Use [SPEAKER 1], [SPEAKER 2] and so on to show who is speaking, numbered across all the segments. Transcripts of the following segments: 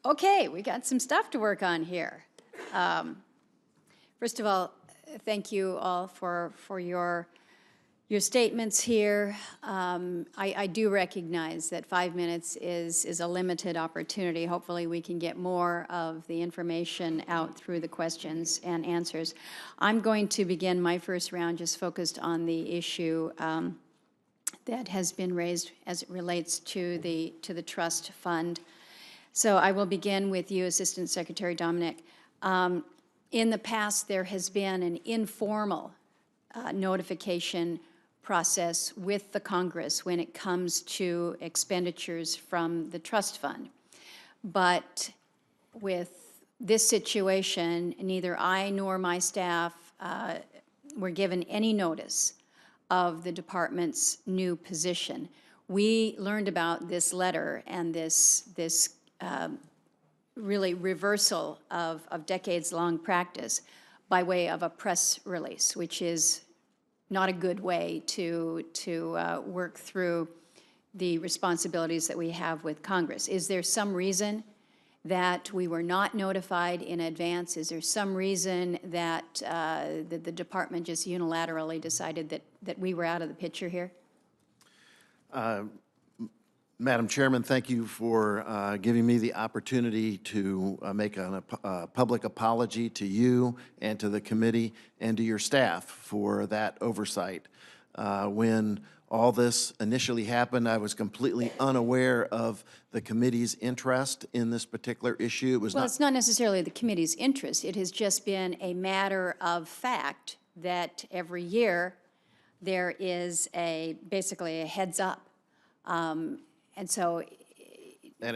[SPEAKER 1] Okay, we got some stuff to work on here. First of all, thank you all for your statements here. I do recognize that 5 minutes is a limited opportunity. Hopefully we can get more of the information out through the questions and answers. I'm going to begin my first round just focused on the issue that has been raised as it relates to the trust fund. So I will begin with you, Assistant Secretary Dominic. In the past, there has been an informal notification process with the Congress when it comes to expenditures from the trust fund. But with this situation, neither I nor my staff were given any notice of the department's new position. We learned about this letter and this really reversal of decades-long practice by way of a press release, which is not a good way to work through the responsibilities that we have with Congress. Is there some reason that we were not notified in advance? Is there some reason that the department just unilaterally decided that we were out of the picture here?
[SPEAKER 2] Madam Chairman, thank you for giving me the opportunity to make a public apology to you and to the committee and to your staff for that oversight. When all this initially happened, I was completely unaware of the committee's interest in this particular issue.
[SPEAKER 1] Well, it's not necessarily the committee's interest. It has just been a matter of fact that every year there is basically a heads up. And so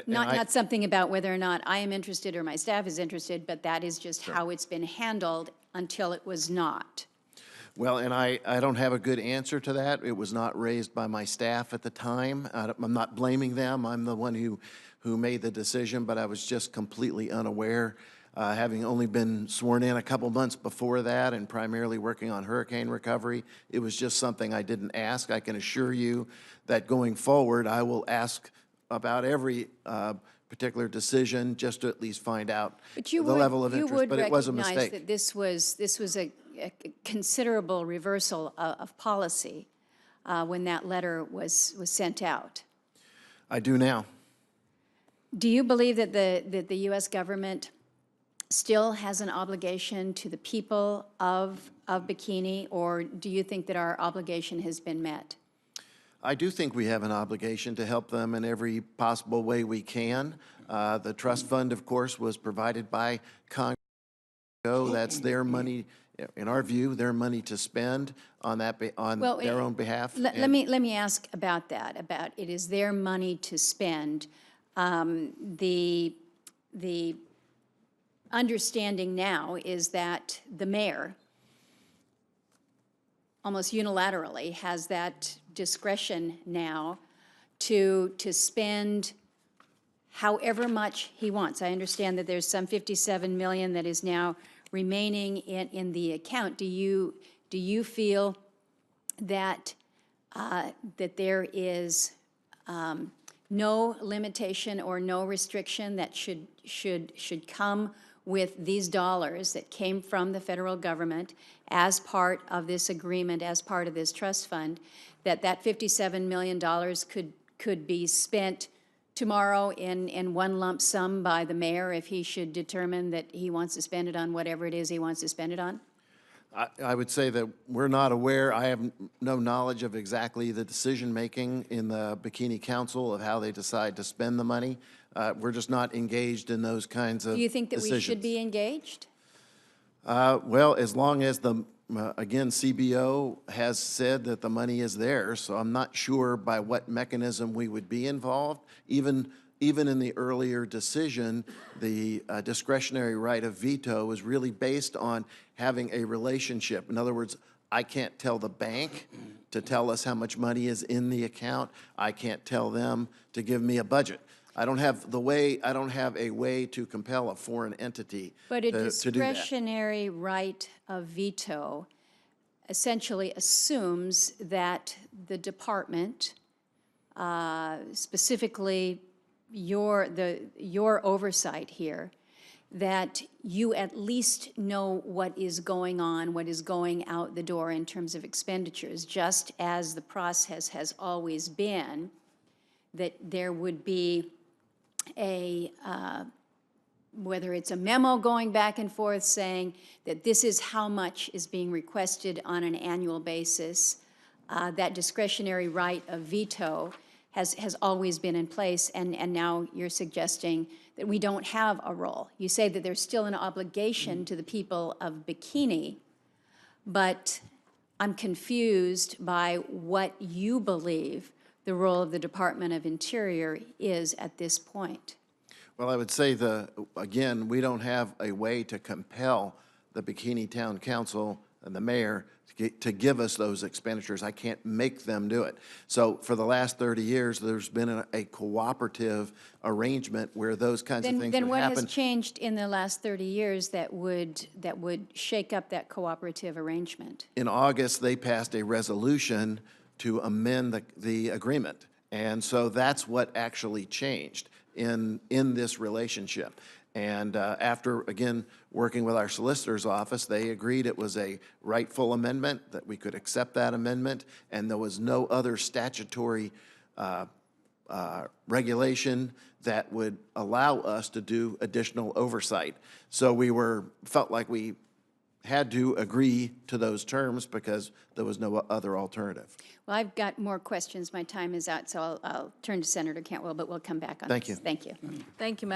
[SPEAKER 1] not something about whether or not I am interested or my staff is interested, but that is just how it's been handled until it was not.
[SPEAKER 2] Well, and I don't have a good answer to that. It was not raised by my staff at the time. I'm not blaming them. I'm the one who made the decision, but I was just completely unaware. Having only been sworn in a couple months before that and primarily working on hurricane recovery, it was just something I didn't ask. I can assure you that going forward, I will ask about every particular decision just to at least find out the level of interest, but it was a mistake.
[SPEAKER 1] That this was a considerable reversal of policy when that letter was sent out.
[SPEAKER 2] I do now.
[SPEAKER 1] Do you believe that the U.S. government still has an obligation to the people of Bikini, or do you think that our obligation has been met?
[SPEAKER 2] I do think we have an obligation to help them in every possible way we can. The trust fund, of course, was provided by Congress. That's their money, in our view, their money to spend on that their own behalf.
[SPEAKER 1] Let me ask about that. About it is their money to spend. The understanding now is that the mayor almost unilaterally has that discretion now to spend however much he wants. I understand that there's some $57 million that is now remaining in the account. Do you feel that that there is no limitation or no restriction that should come with these dollars that came from the federal government as part of this agreement, as part of this trust fund, that $57 million could be spent tomorrow in one lump sum by the mayor if he should determine that he wants to spend it on whatever it is he wants to spend it on?
[SPEAKER 2] I would say that we're not aware. I have no knowledge of exactly the decision-making in the Bikini Council of how they decide to spend the money. We're just not engaged in those kinds of decisions.
[SPEAKER 1] Do you think that we should be engaged?
[SPEAKER 2] Well, as long as again, CBO has said that the money is there, so I'm not sure by what mechanism we would be involved. Even in the earlier decision, the discretionary right of veto was really based on having a relationship. In other words, I can't tell the bank to tell us how much money is in the account. I can't tell them to give me a budget. I don't have a way to compel a foreign entity to do that.
[SPEAKER 1] But a discretionary right of veto essentially assumes that the department, specifically your oversight here, that you at least know what is going on, what is going out the door in terms of expenditures, just as the process has always been, that there would be a, whether it's a memo going back and forth saying that this is how much is being requested on an annual basis, that discretionary right of veto has always been in place, and now you're suggesting that we don't have a role. You say that there's still an obligation to the people of Bikini, but I'm confused by what you believe the role of the Department of Interior is at this point.
[SPEAKER 2] Well, I would say again, we don't have a way to compel the Bikini Town Council and the mayor to give us those expenditures. I can't make them do it. So for the last 30 years, there's been a cooperative arrangement where those kinds of things would happen.
[SPEAKER 1] Then what has changed in the last 30 years that would shake up that cooperative arrangement?
[SPEAKER 2] In August, they passed a resolution to amend the agreement. And so that's what actually changed in this relationship. And after, again, working with our solicitor's office, they agreed it was a rightful amendment, that we could accept that amendment, and there was no other statutory regulation that would allow us to do additional oversight. So we felt like we had to agree to those terms because there was no other alternative.
[SPEAKER 1] Well, I've got more questions. My time is out, so I'll turn to Senator Cantwell, but we'll come back on
[SPEAKER 2] Thank
[SPEAKER 1] this.
[SPEAKER 2] you.
[SPEAKER 1] Thank you.
[SPEAKER 3] Thank you, Madam